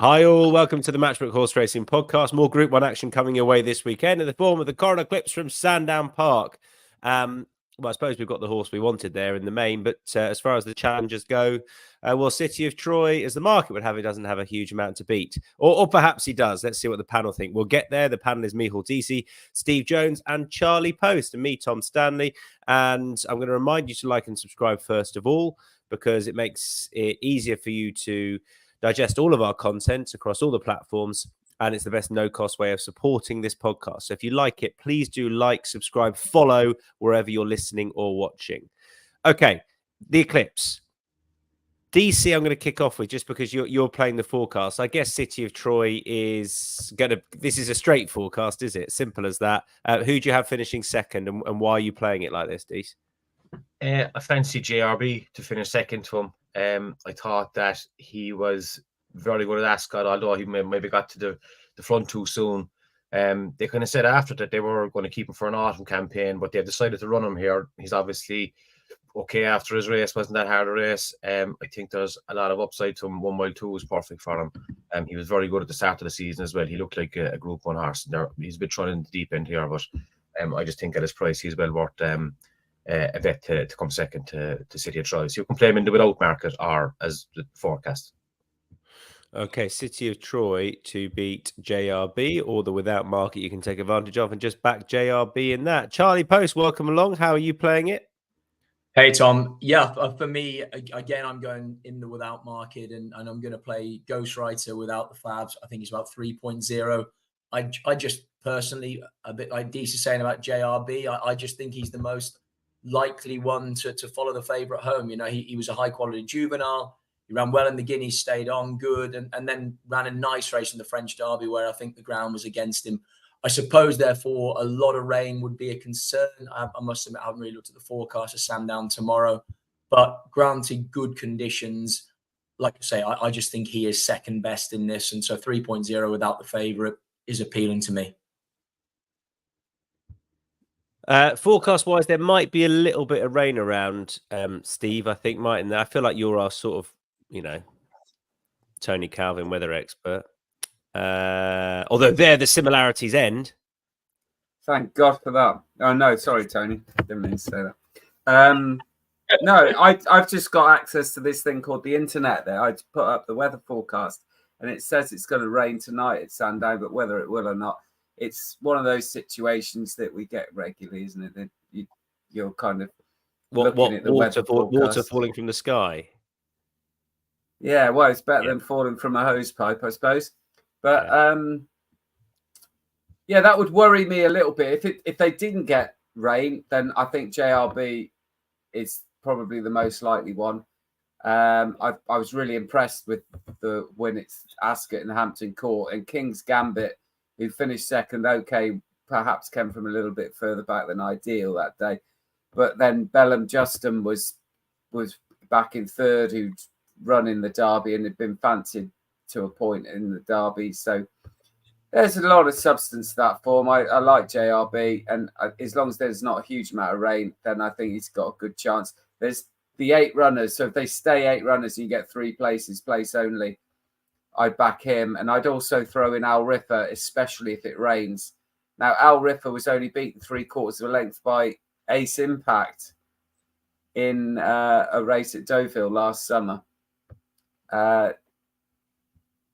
Hi all, welcome to the Matchbook Horse Racing Podcast. More Group 1 action coming your way this weekend in the form of the Coroner Clips from Sandown Park. Well, I suppose we've got the horse we wanted there in the main, but as far as the challengers go, well, City of Troy, as the market would have it, doesn't have a huge amount to beat. Or perhaps he does. Let's see what the panel think. We'll get there. The panel is Micheál Deasy, Steve Jones and Charlie Post, and me, Tom Stanley. And I'm going to remind you to like and subscribe first of all, because it makes it easier for you to digest all of our content across all the platforms, and it's the best no-cost way of supporting this podcast. So if you like it, please do like, subscribe, follow wherever you're listening or watching. Okay, the Eclipse. DC, I'm going to kick off with just because you're playing the forecast. I guess City of Troy is going to... This is a straight forecast, is it? Simple as that. Who do you have finishing second, and why are you playing it like this, DC? I fancy JRB to finish second to him. I thought that he was very good at Ascot, although he maybe got to the front too soon. They kind of said after that they were going to keep him for an autumn campaign, but they've decided to run him here. He's obviously okay after his race. Wasn't that hard a race? I think there's a lot of upside to him. 1 mile 2 was perfect for him. He was very good at the start of the season as well. He looked like a Group 1 horse. He's a bit thrown in the deep end here, but I just think at his price he's well worth a bet to come second to City of Troy. So you can play him in the without market or as the forecast. Okay, City of Troy to beat JRB, or the without market you can take advantage of and just back JRB in that. Charlie Post, welcome along. How are you playing it? Hey, Tom. Yeah, for me, again, I'm going in the without market, and I'm going to play Ghostwriter without the Fabs. I think he's about 3.0. I just personally, a bit like Dees is saying about JRB, I just think he's the most likely one to follow the favourite home. You know, he was a high quality juvenile. He ran well in the Guineas, stayed on good, and then ran a nice race in the French Derby where I think the ground was against him. I suppose, therefore, a lot of rain would be a concern. I must admit, I haven't really looked at the forecast of Sandown tomorrow, but granted good conditions, like I say, I just think he is second best in this, and so 3.0 without the favourite is appealing to me. Forecast-wise, there might be a little bit of rain around, Steve, I think, mightn't there? I feel like you're our sort of, Tony Calvin weather expert. Although there the similarities end. Thank God for that. Oh, no, sorry, Tony. Didn't mean to say that. No, I've just got access to this thing called the internet there. I put up the weather forecast, and it says it's going to rain tonight at Sandown, but whether it will or not, it's one of those situations that we get regularly, isn't it? That you're kind of looking at the weather forecast. Water falling from the sky? Yeah, well, it's better than falling from a hose pipe, I suppose. But yeah, that would worry me a little bit. If they didn't get rain, then I think JRB is probably the most likely one. I was really impressed with the win at Ascot and Hampton Court, and King's Gambit, who finished second. Okay, perhaps came from a little bit further back than ideal that day, but then Bellum Justin was back in third, who'd run in the Derby and had been fancied to a point in the Derby. So there's a lot of substance to that form. I like JRB, and as long as there's not a huge amount of rain, then I think he's got a good chance. There's the 8 runners, so if they stay 8 runners and you get 3 places, place only, I'd back him. And I'd also throw in Al Riffa, especially if it rains. Now, Al Riffa was only beaten 3/4 of a length by Ace Impact in a race at Deauville last summer.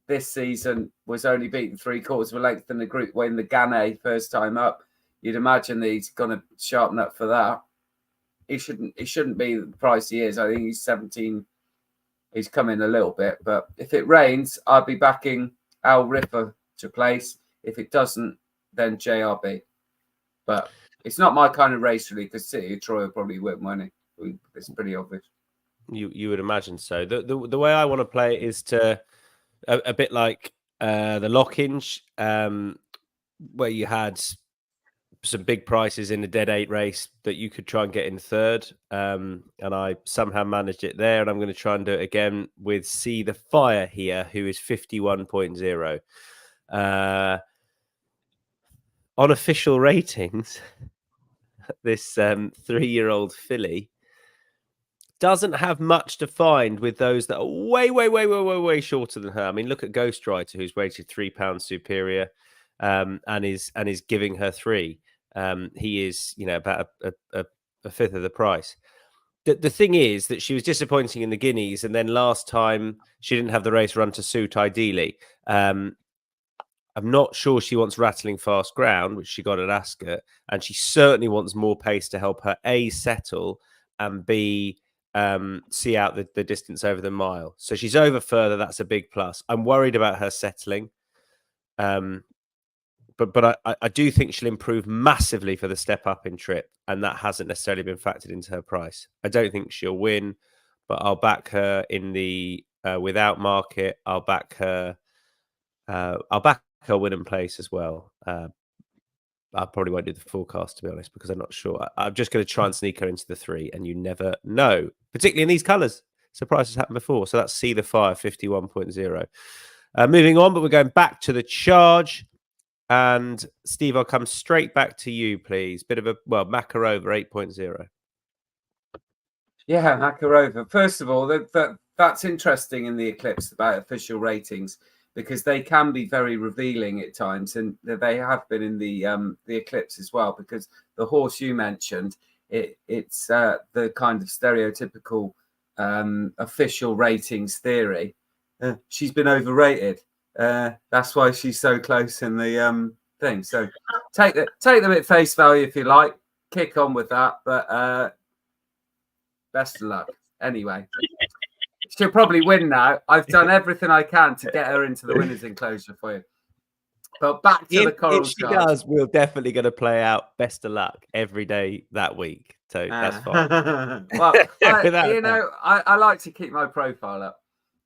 This season was only beaten 3/4 of a length in the Group when the Gannet first time up. You'd imagine that he's going to sharpen up for that. He shouldn't be the price he is. I think he's 17. He's coming a little bit, but if it rains, I'll be backing Al Riffa to place. If it doesn't, then JRB. But it's not my kind of race really, because City of Troy will probably win money. It's pretty obvious. You would imagine so. The way I want to play it is to a bit like the Lock-Inch, where you had some big prices in the dead 8 race that you could try and get in third, and I somehow managed it there, and I'm going to try and do it again with See the Fire here, who is 51.0 on official ratings. This 3-year-old filly doesn't have much to find with those that are way shorter than her. I mean, look at Ghostwriter, who's rated £3 superior, and is giving her 3. He is, about a fifth of the price. The thing is that she was disappointing in the Guineas, and then last time she didn't have the race run to suit ideally. I'm not sure she wants rattling fast ground, which she got at Ascot, and she certainly wants more pace to help her A, settle, and B, see out the distance over the mile. So she's over further. That's a big plus. I'm worried about her settling. But I do think she'll improve massively for the step up in trip, and that hasn't necessarily been factored into her price. I don't think she'll win, but I'll back her in the without market. I'll back her win and place as well. I probably won't do the forecast, to be honest, because I'm not sure. I'm just going to try and sneak her into the 3, and you never know, particularly in these colours. Surprises happened before. So that's See the Fire 51.0. Moving on, but we're going back to the charge. And Steve, I'll come straight back to you, please. Bit of a, Makarova 8.0. Yeah, Makarova. First of all, that's interesting in the Eclipse about official ratings, because they can be very revealing at times, and they have been in the Eclipse as well. Because the horse you mentioned, it's the kind of stereotypical official ratings theory. She's been overrated. That's why she's so close in the thing. So take them at face value if you like. Kick on with that, but best of luck. Anyway. She'll probably win now. I've done everything I can to get her into the winner's enclosure for you. But back to the coral if she charge. does, we're definitely going to play out best of luck every day that week. So that's fine. Well, I like to keep my profile up.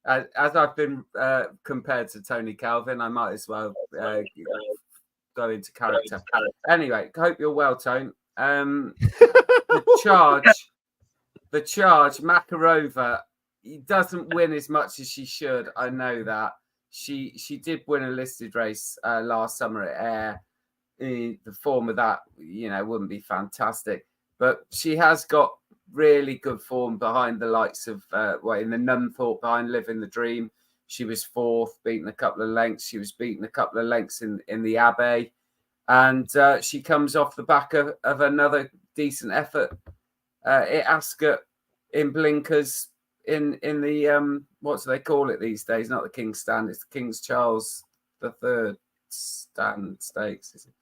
As I've been compared to Tony Calvin, I might as well go into character. Anyway, hope you're well, Tone. The charge, Makarova, he doesn't win as much as she should. I know that. She did win a listed race last summer at Ayr. The form of that, wouldn't be fantastic. But she has got really good form behind the likes of, in the Nunthorpe, behind Living the Dream. She was 4th, beaten a couple of lengths. She was beaten a couple of lengths in the Abbey. And she comes off the back of another decent effort at Ascot in blinkers. In the what do they call it these days? Not the King's Stand, it's the King's Charles III Stand Stakes. Is it?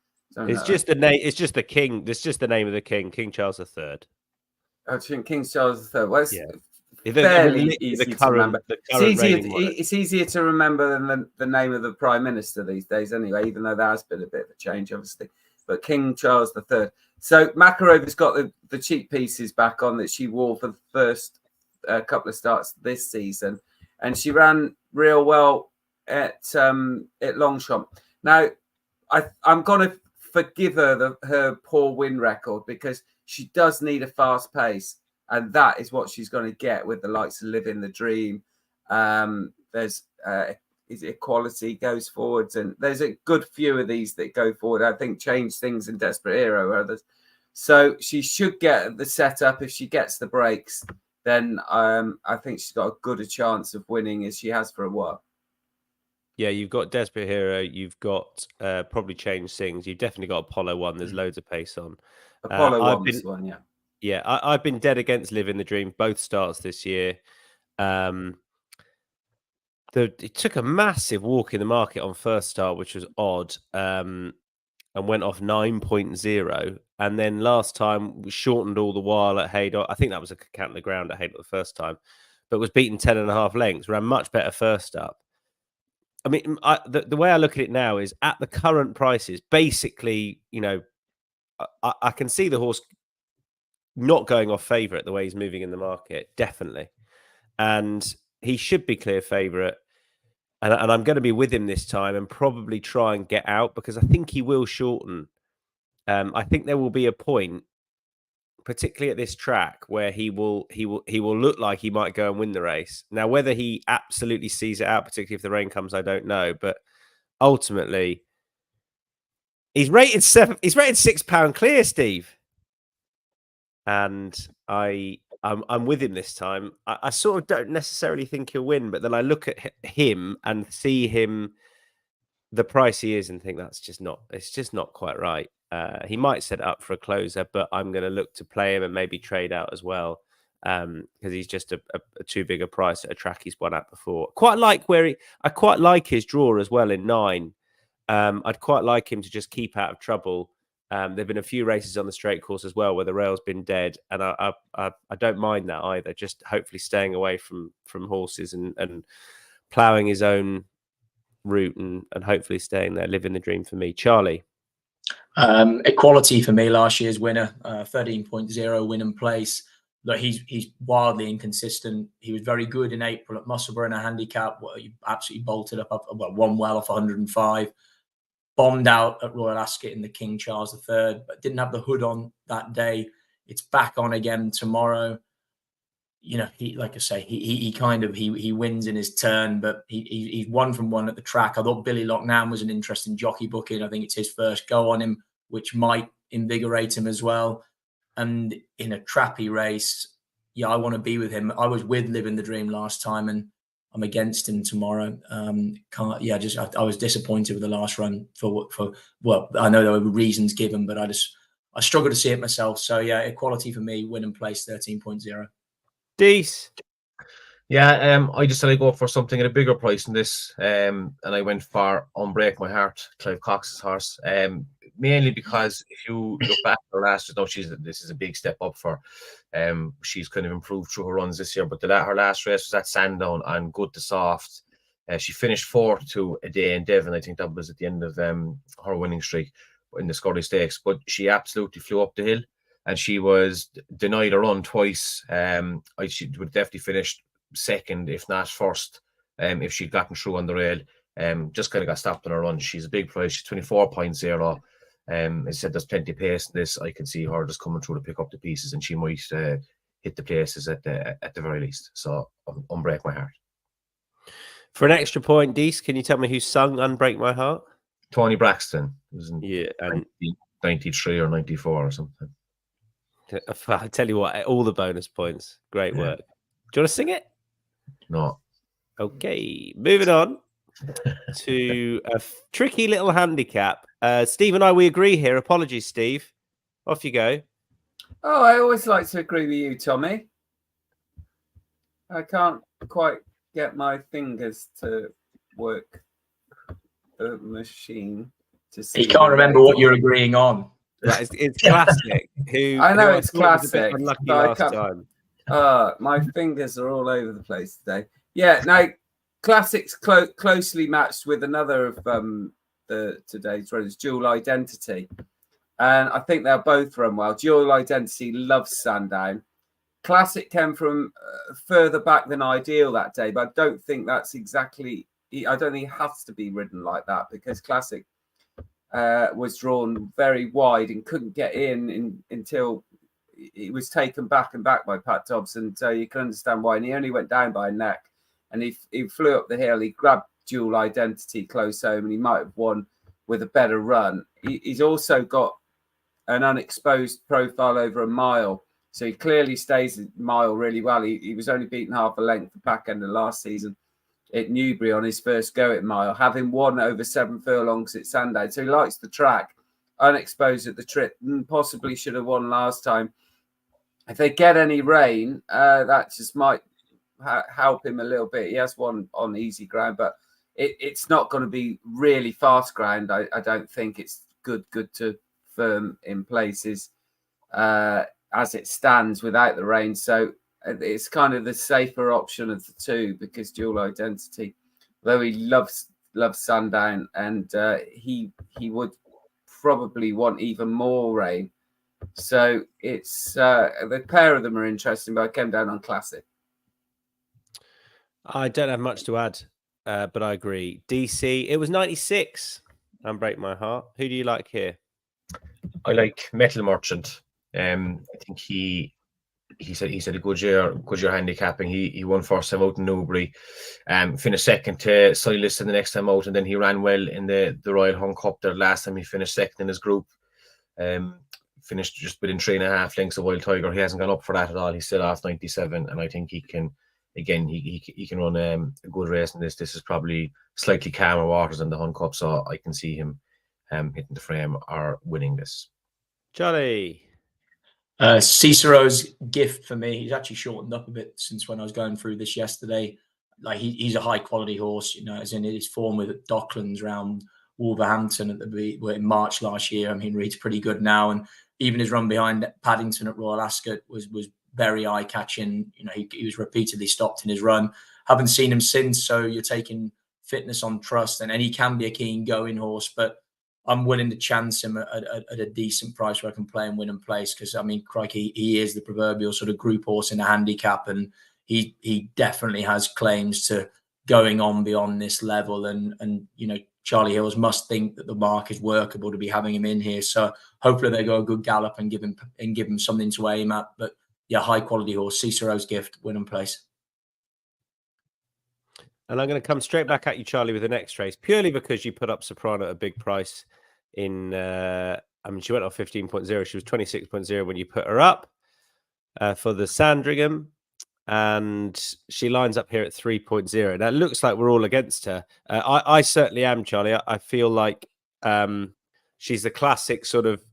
It's just the name. It's just the King. It's just the name of the King, King Charles III. I think King Charles III. Well, it's Yeah. fairly easy to remember. It's easier to remember than the name of the Prime Minister these days, anyway. Even though there has been a bit of a change, obviously. But King Charles III. So Makarova's got the cheek pieces back on that she wore for the first couple of starts this season, and she ran real well at Longchamp. Now, I'm going to forgive her her poor win record, because she does need a fast pace, and that is what she's going to get with the likes of Living the Dream. There's Equality goes forwards, and there's a good few of these that go forward. I think Change Things and Desperate Hero are others. So she should get the setup. If she gets the breaks, then I think she's got as good a chance of winning as she has for a while. Yeah, you've got Desperate Hero. You've got probably Change Things. You've definitely got Apollo 1. There's loads of pace on. Apollo 1 was one, yeah. Yeah, I've been dead against Living the Dream both starts this year. It took a massive walk in the market on first start, which was odd, and went off 9.0. And then last time we shortened all the while at Haydock. I think that was a count of the ground at Haydock the first time, but was beaten 10.5 lengths. Ran much better first up. I mean, the way I look at it now is at the current prices, basically, I can see the horse not going off favourite the way he's moving in the market, definitely. And he should be clear favourite. And I'm going to be with him this time and probably try and get out, because I think he will shorten. I think there will be a point, particularly at this track, where he will look like he might go and win the race. Now, whether he absolutely sees it out, particularly if the rain comes, I don't know. But ultimately, he's rated £6 clear, Steve. And I I'm with him this time. I sort of don't necessarily think he'll win, but then I look at him and see him the price he is and think it's just not quite right. He might set it up for a closer, but I'm going to look to play him and maybe trade out as well because he's just a too big a price at a track he's won at before. I quite like his draw as well in 9. I'd quite like him to just keep out of trouble. There've been a few races on the straight course as well where the rail's been dead, and I don't mind that either. Just hopefully staying away from horses and ploughing his own route and hopefully staying there, living the dream for me. Charlie. Equality for me, last year's winner, 13.0 win and place. Look, he's wildly inconsistent. He was very good in April at Musselburgh in a handicap. He absolutely bolted up, won well off 105. Bombed out at Royal Ascot in the King Charles III, but didn't have the hood on that day. It's back on again tomorrow. You know, he wins in his turn, but he's 1 from 1 at the track. I thought Billy Loughnane was an interesting jockey booking. I think it's his first go on him, which might invigorate him as well. And in a trappy race, yeah, I want to be with him. I was with Living the Dream last time, and I'm against him tomorrow. I was disappointed with the last run for I know there were reasons given, but I struggle to see it myself. So yeah, equality for me, win and place 13.0. Dees. Yeah, I just said I'd go for something at a bigger price than this, and I went for Unbreak My Heart, Clive Cox's horse, mainly because if you look back at her last, this is a big step up for. She's kind of improved through her runs this year, but her last race was at Sandown and Good to Soft. She finished 4th to A Day in Devon. I think that was at the end of her winning streak in the Scottish Stakes, but she absolutely flew up the hill. And she was denied a run twice. She would definitely finished 2nd, if not 1st, if she'd gotten through on the rail. Just kind of got stopped on her run. She's a big price. She's 24.0. I said there's plenty of pace in this. I can see her just coming through to pick up the pieces, and she might hit the places at the very least. So Unbreak My Heart. For an extra point, Dees, can you tell me who sung Unbreak My Heart? Tony Braxton. It was in 93 or 94 or something. I tell you what, all the bonus points. Great work. Do you want to sing it? No. Okay, moving on to a tricky little handicap. Steve and I, we agree here. Apologies, Steve. Off you go. Oh, I always like to agree with you, Tommy. I can't quite get my fingers to work the machine to see. You can't remember what you're agreeing on. Right, it's classic. I know it's classic. Unlucky last time. My fingers are all over the place today. Yeah, now classics closely matched with another of today's runners, Dual Identity, and I think they'll both run well. Dual Identity loves Sandown. Classic came from further back than ideal that day, but I don't think that's exactly. I don't think it has to be ridden like that because Classic was drawn very wide and couldn't get in until he was taken back by Pat Dobson. So you can understand why. And he only went down by a neck, and he flew up the hill. He grabbed Dual Identity close home, and he might have won with a better run. He's also got an unexposed profile over a mile, so he clearly stays a mile really well. He was only beaten half a length the back end of last season at Newbury on his first go at mile, having won over 7 furlongs at Sandown. So he likes the track, unexposed at the trip, and possibly should have won last time. If they get any rain, that just might help him a little bit. He has won on easy ground, but it's not going to be really fast ground. I don't think it's good to firm in places as it stands without the rain. So it's kind of the safer option of the two because Dual Identity, though he loves Sandown, and he would probably want even more rain. So it's the pair of them are interesting, but I came down on Classic. I don't have much to add, but I agree. DC, it was 96. Unbreak My Heart. Who do you like here? I like Metal Merchant. I think he said a good year handicapping. He won first time out in Newbury, finished second to Silas in the next time out, and then he ran well in the Royal Hunt Cup there last time. He finished second in his group. finished just within 3.5 lengths of Wild Tiger. He hasn't gone up for that at all. He's still off 97, and I think he can. Again, he can run a good race in this. This is probably slightly calmer waters than the Hunt Cup, so I can see him hitting the frame or winning this. Johnny. Cicero's Gift for me. He's actually shortened up a bit since when I was going through this yesterday. Like he's a high quality horse, you know, as in his form with Docklands round Wolverhampton in March last year. I mean, he's pretty good now, and even his run behind Paddington at Royal Ascot was very eye catching. You know, he was repeatedly stopped in his run. Haven't seen him since, so you're taking fitness on trust, and he can be a keen going horse, but I'm willing to chance him at a decent price where I can play and win and place, because I mean, crikey, he is the proverbial sort of group horse in a handicap, and he definitely has claims to going on beyond this level, and you know, Charlie Hills must think that the mark is workable to be having him in here. So hopefully they go a good gallop and give him something to aim at. But yeah, high quality horse, Cicero's Gift, win and place. And I'm going to come straight back at you, Charlie, with the next race, purely because you put up Soprano at a big price in, I mean, she went off 15.0. She was 26.0 when you put her up for the Sandringham. And she lines up here at 3.0. Now, it looks like we're all against her. I certainly am, Charlie. I feel like she's the classic sort of,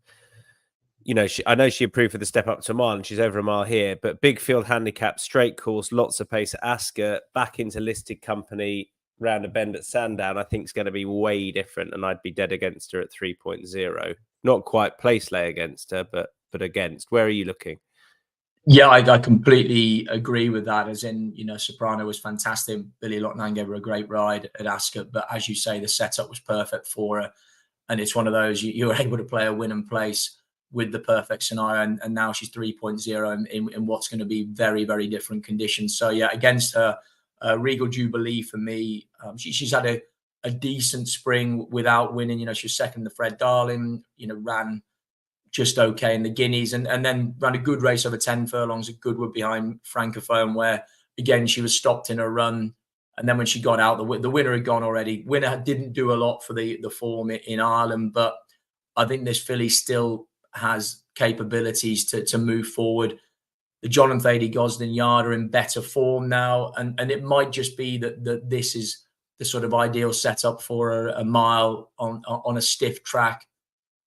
you know, I know she improved for the step up to a mile, and she's over a mile here, but big field handicap, straight course, lots of pace at Ascot, back into listed company, round a bend at Sandown, I think is going to be way different, and I'd be dead against her at 3.0. Not quite place lay against her, but against. Where are you looking? Yeah, I completely agree with that. As in, you know, Soprano was fantastic. Billy Loughnane gave her a great ride at Ascot, but as you say, the setup was perfect for her. And it's one of those, you were able to play a win and place with the perfect scenario. And now she's 3.0 in what's going to be very, very different conditions. So yeah, against her, Regal Jubilee for me, she's had a decent spring without winning. You know, she was second in the Fred Darling, you know, ran just okay in the Guineas, and then ran a good race over 10 furlongs at Goodwood behind Francophone, where again she was stopped in her run, and then when she got out, the winner had gone already. Winner didn't do a lot for the form in Ireland, but I think this filly still has capabilities to move forward. The John and Thady Gosden Yard are in better form now, and it might just be that this is the sort of ideal setup for a mile on a stiff track,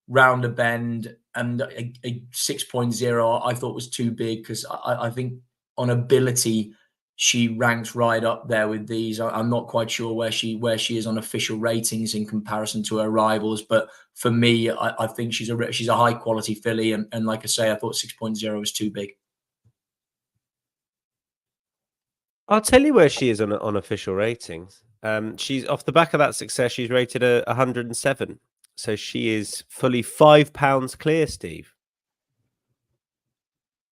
round a bend. And a 6.0 I thought was too big, because I think on ability she ranks right up there with these. I'm not quite sure where she is on official ratings in comparison to her rivals, but for me, I think she's a high quality filly, and like I say, I thought 6.0 was too big. I'll tell you where she is on official ratings. She's off the back of that success. She's rated 107. So she is fully £5 clear, Steve.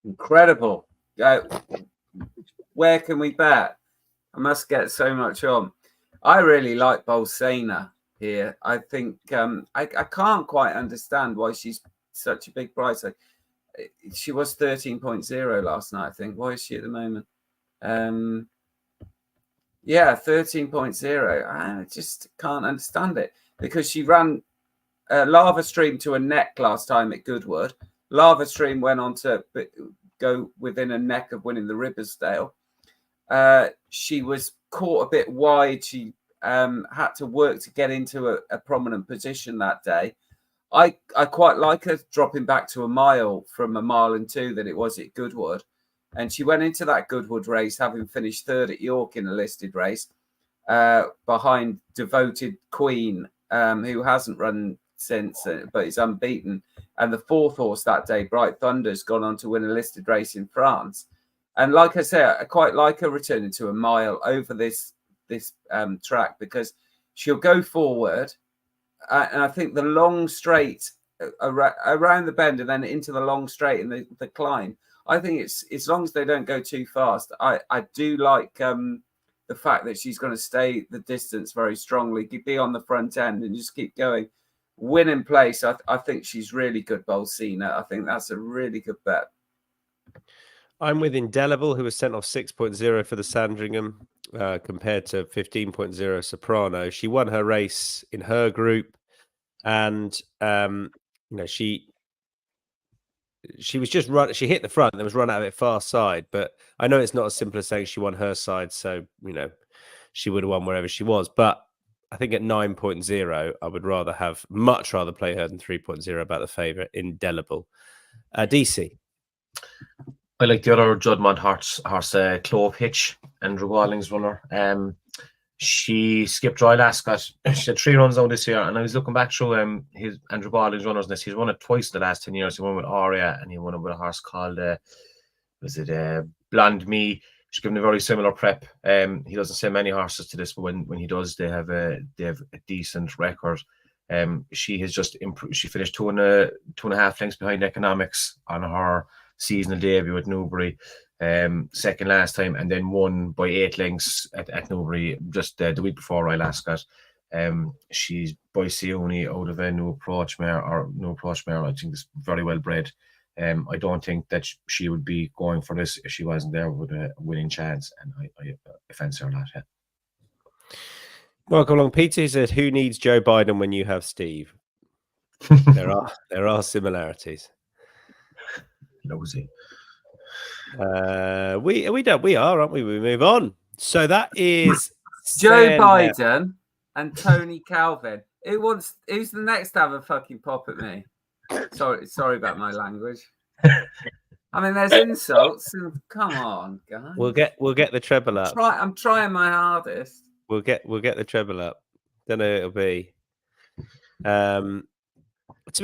Incredible. Where can we bet? I must get so much on. I really like Bolsena here. I think I can't quite understand why she's such a big price. She was 13.0 last night, I think. Why is she at the moment? Yeah, 13.0. I just can't understand it, because she ran Lava Stream to a neck last time at Goodwood. Lava Stream went on to go within a neck of winning the Riversdale. She was caught a bit wide. She had to work to get into a prominent position that day. I quite like her dropping back to a mile from 1.2 miles that it was at Goodwood. And she went into that Goodwood race having finished third at York in a listed race behind Devoted Queen, who hasn't run since, but is unbeaten. And the fourth horse that day, Bright Thunder's gone on to win a listed race in France. And like I say, I quite like her returning to 1 mile over this track, because she'll go forward. And I think the long straight around the bend and then into the long straight and the climb, I think it's, as long as they don't go too fast, I do like the fact that she's going to stay the distance very strongly, be on the front end and just keep going. Win in place. I think she's really good, Bolsena. I think that's a really good bet. I'm with Indelible, who was sent off 6.0 for the Sandringham compared to 15.0 Soprano. She won her race in her group, and you know, she she was just run. She hit the front, and there was run out of it far side. But I know it's not as simple as saying she won her side. So she would have won wherever she was. But I think at 9.0, I would much rather play her than 3.0 about the favourite, Indelible. DC. I like the other Juddmonte horse, Clove Hitch, Andrew Walling's runner. She skipped Royal Ascot. She had 3 runs out this year, and I was looking back through his Andrew Walling's runners. And he's won it twice in the last 10 years. He won with Aria, and he won it with a horse called Blonde Me. She's given a very similar prep. He doesn't send many horses to this, but when he does, they have a decent record. She has just improved. She finished 2.5 lengths behind Economics on her seasonal debut at Newbury, second last time, and then won by 8 lengths at Newbury just the week before Royal Ascot. She's by Sione out of a new approach mare. I think is very well bred. I don't think that she would be going for this if she wasn't there with a winning chance, and I fancy her a lot. Yeah. Welcome along, Peter. He said, "Who needs Joe Biden when you have Steve?" There are similarities. Nosy. We are, aren't we? We move on. So that is Joe Biden and Tony Calvin. Who's the next to have a fucking pop at me? Sorry about my language. I mean, there's insults, and come on, guys. We'll get the treble up. I'm trying my hardest. We'll get the treble up. Don't know who it'll be.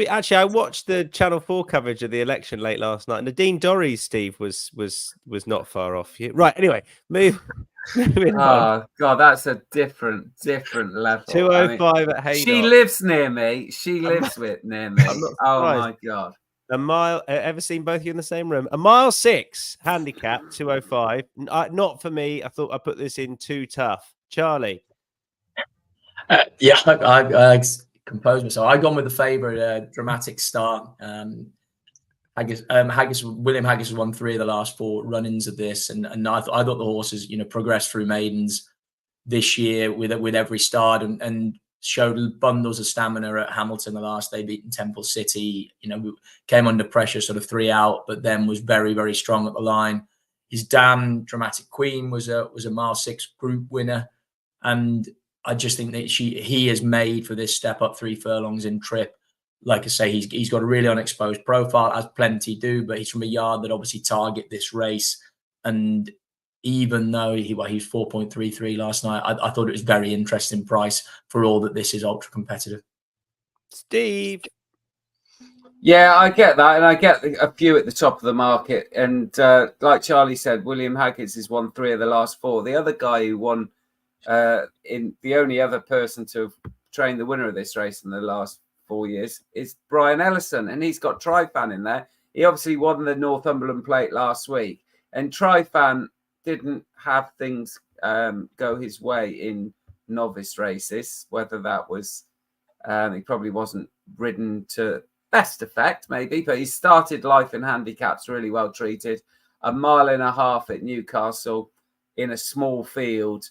Actually, I watched the Channel 4 coverage of the election late last night, and Nadine Dorries, Steve, was not far off you. Right. Anyway, moving on. God, that's a different level. 205 at Haydock. She lives near me. Near me. Oh my God. A mile. Ever seen both of you in the same room? A mile 6 handicap 205. Not for me. I thought I put this in too tough. Charlie. Yeah, I composed myself. I gone with the favourite, Dramatic Start. William Haggis has won 3 of the last 4 run-ins of this, and I thought the horses, progressed through maidens this year with every start and showed bundles of stamina at Hamilton the last day, beating Temple City. Came under pressure, sort of 3 out, but then was very, very strong at the line. His dam, Dramatic Queen, was a mile 6 group winner, and I just think that he has made for this step up 3 furlongs in trip. Like I say, he's got a really unexposed profile, as plenty do, but he's from a yard that obviously target this race. And even though he's 4.33 last night, I thought it was very interesting price for all that this is ultra competitive. Steve. Yeah, I get that, and I get a few at the top of the market. And like Charlie said, William Haggis has won 3 of the last 4. The other guy who won, in the only other person to have trained the winner of this race in the last 4 years, is Brian Ellison, and he's got Trifan in there. He obviously won the Northumberland Plate last week, and Trifan didn't have things go his way in novice races. Whether that was he probably wasn't ridden to best effect, maybe, but he started life in handicaps really well treated. 1.5 miles at Newcastle in a small field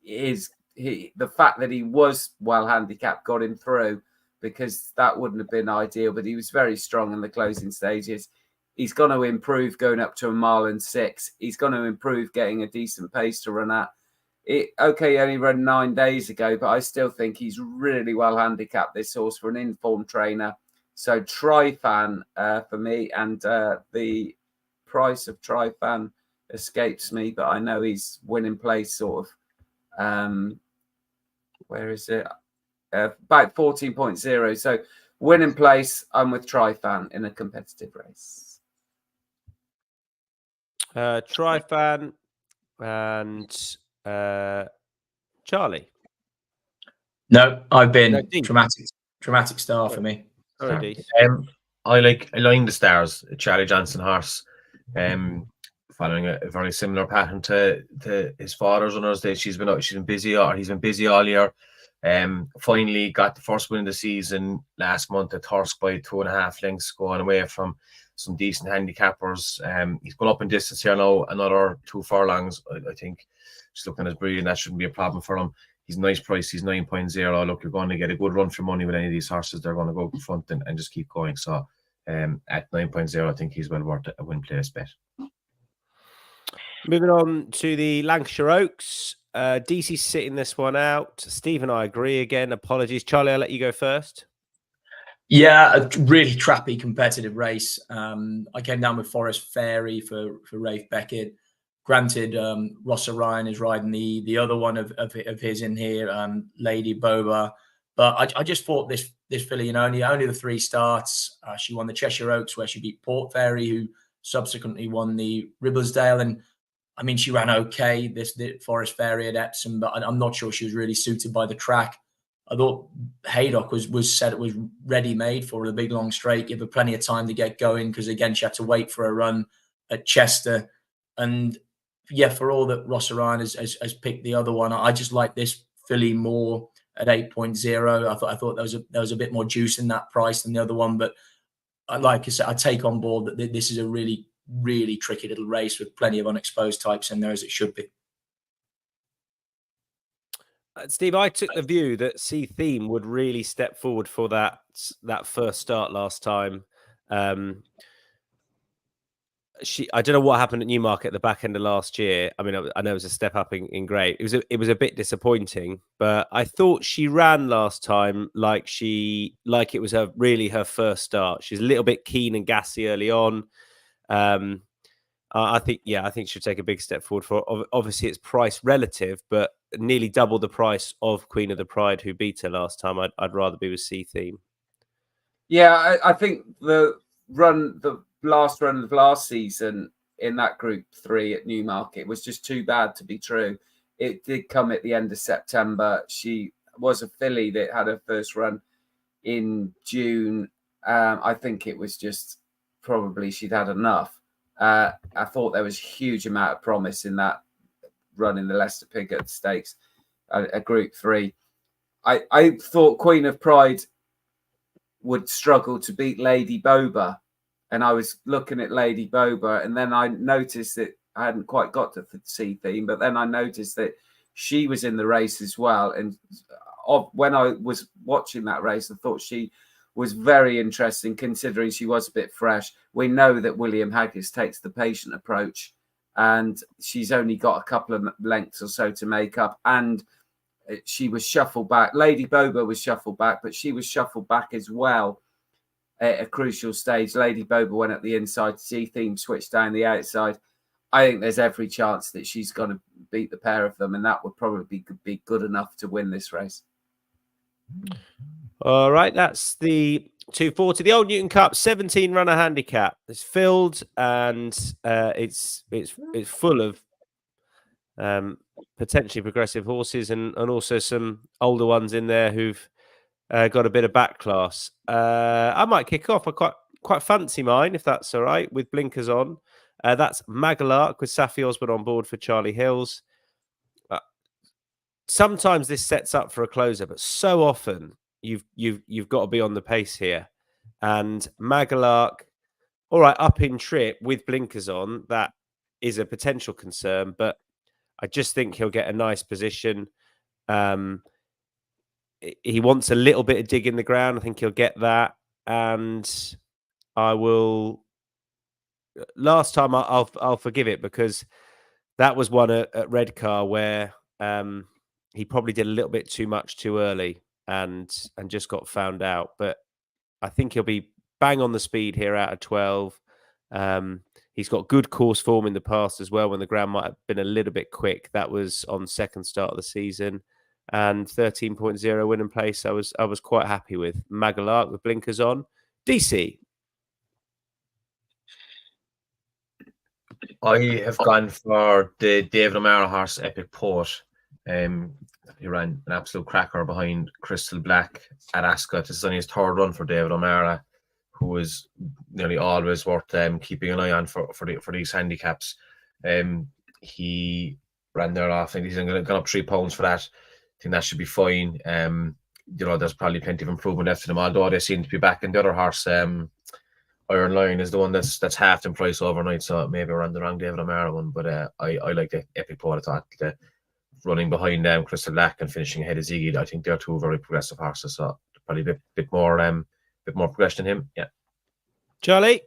the fact that he was well handicapped got him through, because that wouldn't have been ideal, but he was very strong in the closing stages. He's going to improve going up to 1.6 miles. He's going to improve getting a decent pace to run at. He only ran 9 days ago, but I still think he's really well handicapped, this horse, for an informed trainer. So Trifan for me, and the price of Trifan escapes me, but I know he's winning place sort of. Where is it? About 14.0. So winning place, I'm with Trifan in a competitive race. Trifan and Charlie. No, I've been dramatic star for me. Sorry, I like Align the Stars, Charlie Johnson horse, following a very similar pattern to his father's runners. He's been busy all year. Finally got the first win of the season last month at Thirsk by 2.5 lengths, going away from some decent handicappers. He's going up in distance here now, another 2 furlongs. I think just looking at his breeding, that shouldn't be a problem for him. He's a nice price. He's 9.0. Look, you're going to get a good run for money with any of these horses. They're going to go up front and just keep going. So At 9.0, I think he's well worth a win place bet. Moving on to the Lancashire Oaks. DC's sitting this one out. Steve and I agree again. Apologies. Charlie, I'll let you go first. Yeah, a really crappy competitive race. I came down with Forest Fairy for Rafe Beckett. Granted, Ross Orion is riding the other one of his in here, Lady Boba. But I just thought this filly, only the 3 starts. She won the Cheshire Oaks, where she beat Port Fairy, who subsequently won the Ribblesdale. And I mean, she ran okay, the Forest Fairy at Epsom, but I'm not sure she was really suited by the track. I thought Haydock was said it was ready made for the big long straight, give her plenty of time to get going, because again she had to wait for a run at Chester. And yeah, for all that Ross Orion has picked the other one, I just like this filly more at 8.0. I thought there was a bit more juice in that price than the other one, but like I said, I take on board that this is a really, really tricky little race with plenty of unexposed types in there, as it should be. Steve, I took the view that Sea Theme would really step forward for that first start last time. I don't know what happened at Newmarket at the back end of last year. I mean, I know it was a step up in grade. It was a bit disappointing, but I thought she ran last time like it was really her first start. She's a little bit keen and gassy early on. I think she'll take a big step forward. For obviously it's price relative, but nearly double the price of Queen of the Pride, who beat her last time. I'd rather be with Sea Theme. Yeah, I think the last run of last season in that Group 3 at Newmarket was just too bad to be true. It did come at the end of September. She was a filly that had her first run in June. I think it was just probably she'd had enough. I thought there was a huge amount of promise in that run in the Leicester Piggott Stakes, a Group 3. I thought Queen of Pride would struggle to beat Lady Boba, and I was looking at Lady Boba, and then I noticed that I hadn't quite got to the Sea Theme, but then I noticed that she was in the race as well. And when I was watching that race, I thought she was very interesting, considering she was a bit fresh. We know that William Haggis takes the patient approach, and she's only got a couple of lengths or so to make up. And she was shuffled back. Lady Boba was shuffled back, but she was shuffled back as well at a crucial stage. Lady Boba went up the inside. Sea Theme switched down the outside. I think there's every chance that she's going to beat the pair of them, and that would probably be good enough to win this race. All right, that's the 240. The Old Newton Cup 17 runner handicap. It's filled, and it's full of potentially progressive horses and also some older ones in there who've got a bit of back class. I might kick off. I quite fancy mine, if that's all right, with blinkers on. That's Magalark with Safi Osborne on board for Charlie Hills. Sometimes this sets up for a closer, but so often you've got to be on the pace here. And Magalark, all right, up in trip with blinkers on, that is a potential concern, but I just think he'll get a nice position. He wants a little bit of dig in the ground. I think he'll get that. And I will... Last time I'll forgive it, because that was one at Redcar where he probably did a little bit too much too early and just got found out. But I think he'll be bang on the speed here out of 12. He's got good course form in the past as well, when the ground might have been a little bit quick. That was on second start of the season. And 13.0 win and place, I was quite happy with. Magalark with blinkers on. DC. I have gone for the David O'Mara horse, Epic Poet. He ran an absolute cracker behind Crystal Black at Ascot. This is only his third run for David O'Mara, who is nearly always worth keeping an eye on for these handicaps. He ran there off, and he's going up 3 pounds for that. I think that should be fine. There's probably plenty of improvement left in them, although they seem to be back. And the other horse, Iron Lion, is the one that's halved in price overnight, so maybe we're on the wrong David O'Mara one. But I like the Epic Poet. I thought the running behind Crystal Black and finishing ahead of Ziggy, I think they're two very progressive horses, so probably a bit more progression in him. Yeah. Charlie?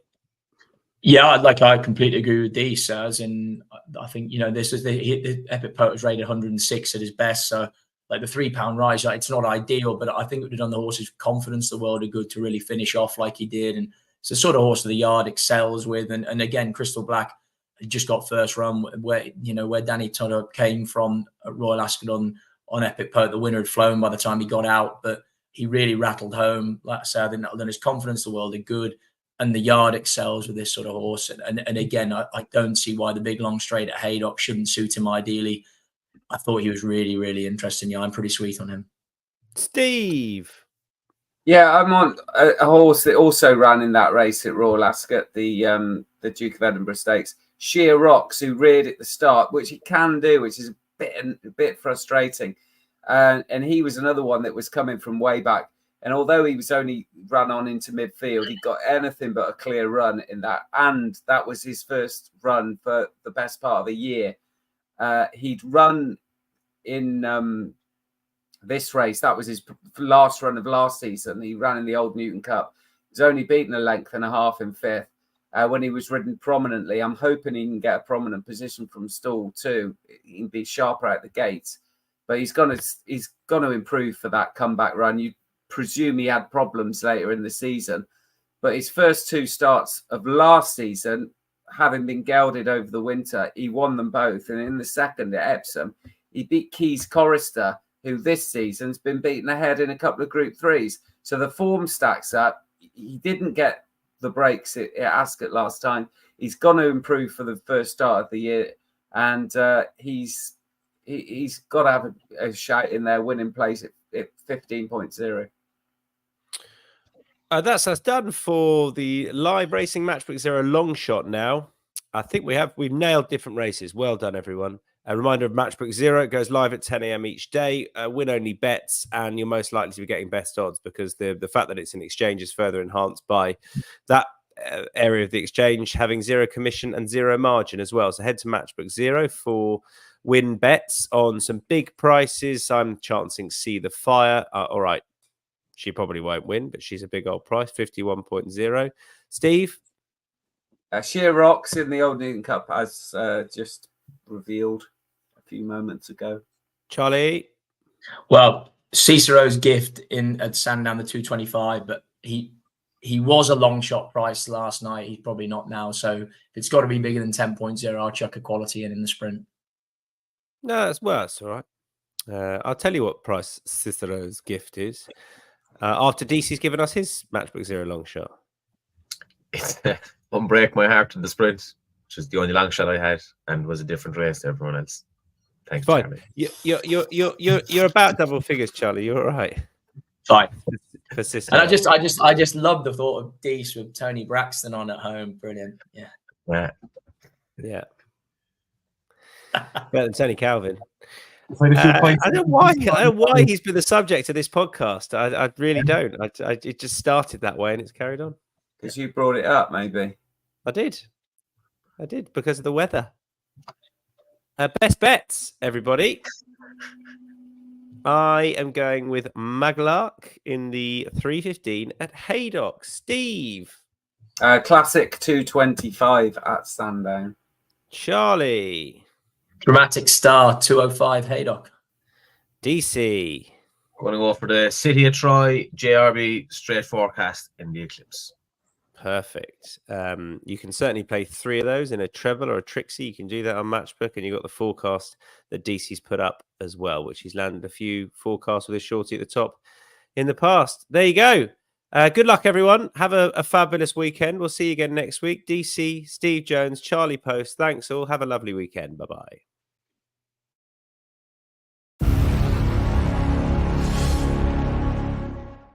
Yeah, I completely agree with these, As in, I think, this is the Epic Poet was rated 106 at his best. So, like the £3 rise, it's not ideal, but I think it would have done the horse's confidence the world of good to really finish off like he did. And it's the sort of horse that the yard excels with. And again, Crystal Black just got first run where Danny Tudor came from at Royal Ascot on Epic Poet. The winner had flown by the time he got out, but he really rattled home. Like I said, I think that will done his confidence the world of good. And the yard excels with this sort of horse. And again, I don't see why the big long straight at Haydock shouldn't suit him ideally. I thought he was really, really interesting. Yeah, I'm pretty sweet on him. Steve? Yeah, I'm on a horse that also ran in that race at Royal Ascot, the Duke of Edinburgh Stakes. Sheer Rocks, who reared at the start, which he can do, which is a bit frustrating. And he was another one that was coming from way back. And although he was only run on into midfield, he got anything but a clear run in that. And that was his first run for the best part of the year. He'd run in this race. That was his last run of last season. He ran in the Old Newton Cup. He's only beaten a length and a half in fifth when he was ridden prominently. I'm hoping he can get a prominent position from stall too. He can be sharper out the gates. But he's going to improve for that comeback run. You presume he had problems later in the season, but his first two starts of last season, having been gelded over the winter, he won them both. And in the second at Epsom, he beat Keys Chorister, who this season's been beaten ahead in a couple of Group 3s. So the form stacks up. He didn't get the breaks at Ascot last time. He's going to improve for the first start of the year, and he's got to have a shout in there, winning place at 15.0. That's us done for the live racing matchbook zero long shot now. I think we've nailed different races. Well done, everyone. A reminder of Matchbook Zero. It goes live at 10 a.m. each day. Win-only bets, and you're most likely to be getting best odds because the fact that it's an exchange is further enhanced by that area of the exchange having zero commission and zero margin as well. So head to Matchbook Zero for win bets on some big prices. I'm chancing See the Fire. All right. She probably won't win, but she's a big old price, 51.0. Steve? Sheer Rocks in the Old Newton Cup, as just revealed a few moments ago. Charlie? Well, Cicero's gift at Sandown, the 225, but he was a long shot price last night. He's probably not now. So if it's got to be bigger than 10.0, I'll chuck a quality in the sprint. No, that's all right. I'll tell you what price Cicero's gift is. After DC's given us his Matchbook Zero long shot. It's Unbreak My Heart in the sprint, which is the only long shot I had, and was a different race to everyone else. Thanks, Fine. Charlie. You're about double figures, Charlie. You're all right. Fine. For Cicero. And I just love the thought of Dees with Tony Braxton on at home. Brilliant. Yeah. Yeah. Better than Tony Calvin. I don't know why he's been the subject of this podcast. I really don't. It just started that way and it's carried on. Because you brought it up, maybe. I did because of the weather. Best bets, everybody. I am going with Maglark in the 3:15 at Haydock. Steve. Classic 225 at Sandown. Charlie. Dramatic Star 205 Haydock. DC. I'm going to go for the City of Troy, JRB, straight forecast in the Eclipse. Perfect. You can certainly play 3 of those in a treble or a Trixie. You can do that on Matchbook, and you've got the forecast that DC's put up as well, which he's landed a few forecasts with a shorty at the top in the past. There you go. Good luck, everyone. Have a fabulous weekend. We'll see you again next week. DC, Steve Jones, Charlie Post. Thanks all. Have a lovely weekend. Bye-bye.